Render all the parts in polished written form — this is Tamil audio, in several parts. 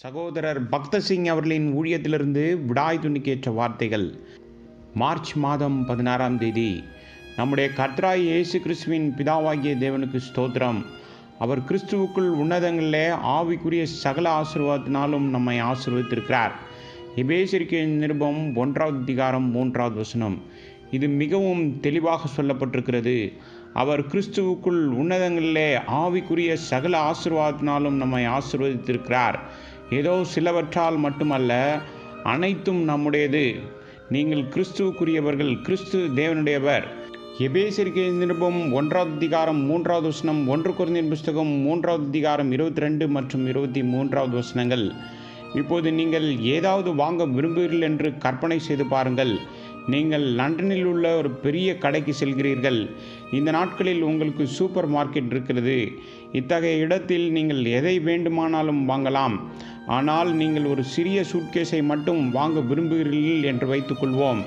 சகோதரர் பக்தசிங் அவர்களின் ஊழியத்திலிருந்து விடாய் துணிக்கேற்ற வார்த்தைகள். மார்ச் மாதம் 16ஆம் தேதி. நம்முடைய கர்த்தராகிய இயேசு கிறிஸ்துவின் பிதாவாகிய தேவனுக்கு ஸ்தோத்திரம். அவர் கிறிஸ்துவுக்குள் உன்னதங்களிலே ஆவிக்குரிய சகல ஆசீர்வாதத்தினாலும் நம்மை ஆசீர்வதித்திருக்கிறார். எபேசியருக்கு நிருபம் 1ஆம் அதிகாரம் 3ஆவது வசனம். இது மிகவும் தெளிவாக சொல்லப்பட்டிருக்கிறது. அவர் கிறிஸ்துவுக்குள் உன்னதங்களிலே ஆவிக்குரிய சகல ஆசீர்வாதத்தினாலும் நம்மை ஆசீர்வதித்திருக்கிறார். ஏதோ சிலவற்றால் மட்டுமல்ல, அனைத்தும் நம்முடையது. நீங்கள் கிறிஸ்துவுக்குரியவர்கள், கிறிஸ்து தேவனுடையவர். எபேசியருக்கு நிருபம் 1ஆம் அதிகாரம் 3ஆவது வசனம், 1 கொரிந்தியர் புஸ்தகம் 3ஆவது அதிகாரம் 22 மற்றும் 23ஆவது வசனங்கள். இப்போது நீங்கள் ஏதாவது வாங்க விரும்புகிறீர்கள் என்று கற்பனை செய்து பாருங்கள். நீங்கள் லண்டனில் உள்ள ஒரு பெரிய கடைக்கு செல்கிறீர்கள். இந்த நாட்களில் உங்களுக்கு சூப்பர் மார்க்கெட் இருக்கிறது. இத்தகைய இடத்தில் நீங்கள் எதை வேண்டுமானாலும் வாங்கலாம். ஆனால் நீங்கள் ஒரு சிறிய சூட்கேஸை மட்டும் வாங்க விரும்புகிறீர்கள் என்று வைத்துக்கொள்வோம்.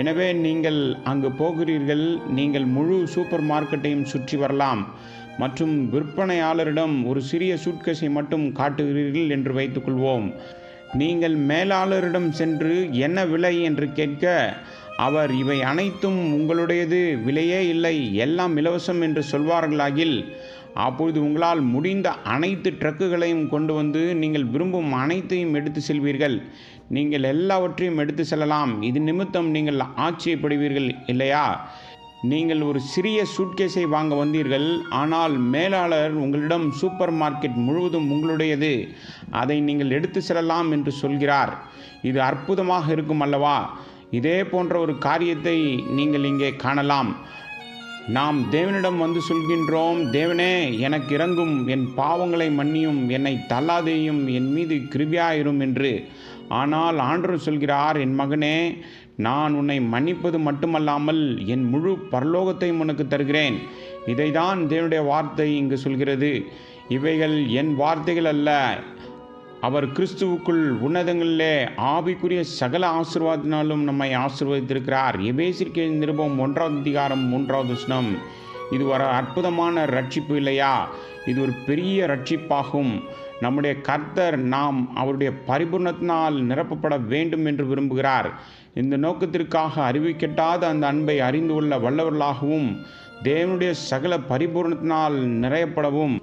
எனவே நீங்கள் அங்கு போகிறீர்கள். நீங்கள் முழு சூப்பர் மார்க்கெட்டையும் சுற்றி வரலாம் மற்றும் விற்பனையாளரிடம் ஒரு சிறிய சூட்கேஸை மட்டும் காட்டுகிறீர்கள் என்று வைத்துக்கொள்வோம். நீங்கள் மேலாளரிடம் சென்று என்ன விலை என்று கேட்க, அவர் இவை அனைத்தும் உங்களுடையது, விலையே இல்லை, எல்லாம் இலவசம் என்று சொல்வார்களாகில், அப்பொழுது உங்களால் முடிந்த அனைத்து ட்ரக்குகளையும் கொண்டு வந்து நீங்கள் விரும்பும் அனைத்தையும் எடுத்து செல்வீர்கள். நீங்கள் எல்லாவற்றையும் எடுத்து செல்லலாம். இது நிமித்தம் நீங்கள் ஆச்சரியப்படுவீர்கள் இல்லையா? நீங்கள் ஒரு சிறிய சூட்கேஸை வாங்க வந்தீர்கள். ஆனால் மேலாளர் உங்களிடம் சூப்பர் மார்க்கெட் முழுவதும் உங்களுடையது, அதை நீங்கள் எடுத்து செல்லலாம் என்று சொல்கிறார். இது அற்புதமாக இருக்கும் அல்லவா? இதே போன்ற ஒரு காரியத்தை நீங்கள் இங்கே காணலாம். நாம் தேவனிடம் வந்து சொல்கின்றோம், தேவனே எனக்கு இரங்கும், என் பாவங்களை மன்னியும், என்னை தள்ளாதேயும், என் மீது கிருபையாயிரும் என்று. ஆனால் ஆண்டவர் சொல்கிறார், என் மகனே, நான் உன்னை மன்னிப்பது மட்டுமல்லாமல் என் முழு பரலோகத்தையும் உனக்கு தருகிறேன். இதைதான் தேவனுடைய வார்த்தை இங்கு சொல்கிறது. இவைகள் என் வார்த்தைகள் அல்ல. அவர் கிறிஸ்துவுக்குள் உன்னதங்களிலே ஆவிக்குரிய சகல ஆசீர்வாதத்தினாலும் நம்மை ஆசீர்வதித்திருக்கிறார். எபேசியருக்கு நிருபம் 1ஆம் அதிகாரம் 3ஆவது வசனம். இது ஒரு அற்புதமான ரட்சிப்பு இல்லையா? இது ஒரு பெரிய ரட்சிப்பாகும். நம்முடைய கர்த்தர் நாம் அவருடைய பரிபூர்ணத்தினால் நிரப்பப்பட வேண்டும் என்று விரும்புகிறார். இந்த நோக்கத்திற்காக அறிவிக்கட்டாத அந்த அன்பை அறிந்து கொள்ள வல்லவர்களாகவும் தேவனுடைய சகல பரிபூர்ணத்தினால் நிறையப்படவும்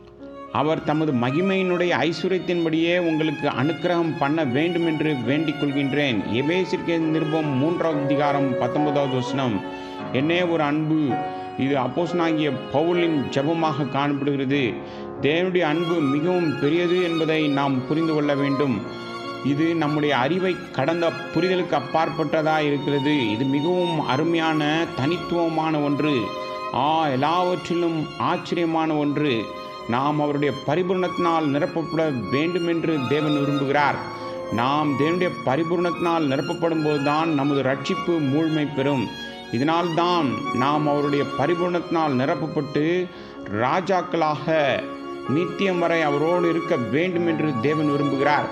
அவர் தமது மகிமையினுடைய ஐஸ்வர்யத்தின்படியே உங்களுக்கு அனுக்கிரகம் பண்ண வேண்டும் என்று வேண்டிக் கொள்கின்றேன். எபேசியருக்கு நிருபம் 3ஆம் அதிகாரம் 19ஆவது வசனம். என்னே ஒரு அன்பு! இது அப்போஸ்தலனாகிய பவுலின் ஜெபமாக காணப்படுகிறது. தேவனுடைய அன்பு மிகவும் பெரியது என்பதை நாம் புரிந்து கொள்ள வேண்டும். இது நம்முடைய அறிவை கடந்த புரிதலுக்கு அப்பாற்பட்டதாக இருக்கிறது. இது மிகவும் அருமையான, தனித்துவமான ஒன்று. எல்லாவற்றிலும் ஆச்சரியமான ஒன்று. நாம் அவருடைய பரிபூர்ணத்தினால் நிரப்பப்பட வேண்டும் என்று தேவன் விரும்புகிறார். நாம் தேவனுடைய பரிபூர்ணத்தினால் நிரப்பப்படும் போதுதான் நமது ரட்சிப்பு முழுமை பெறும். இதனால்தான் நாம் அவருடைய பரிபூர்ணத்தினால் நிரப்பப்பட்டு ராஜாக்களாக நித்தியம் வரை அவரோடு இருக்க வேண்டும் என்று தேவன் விரும்புகிறார்.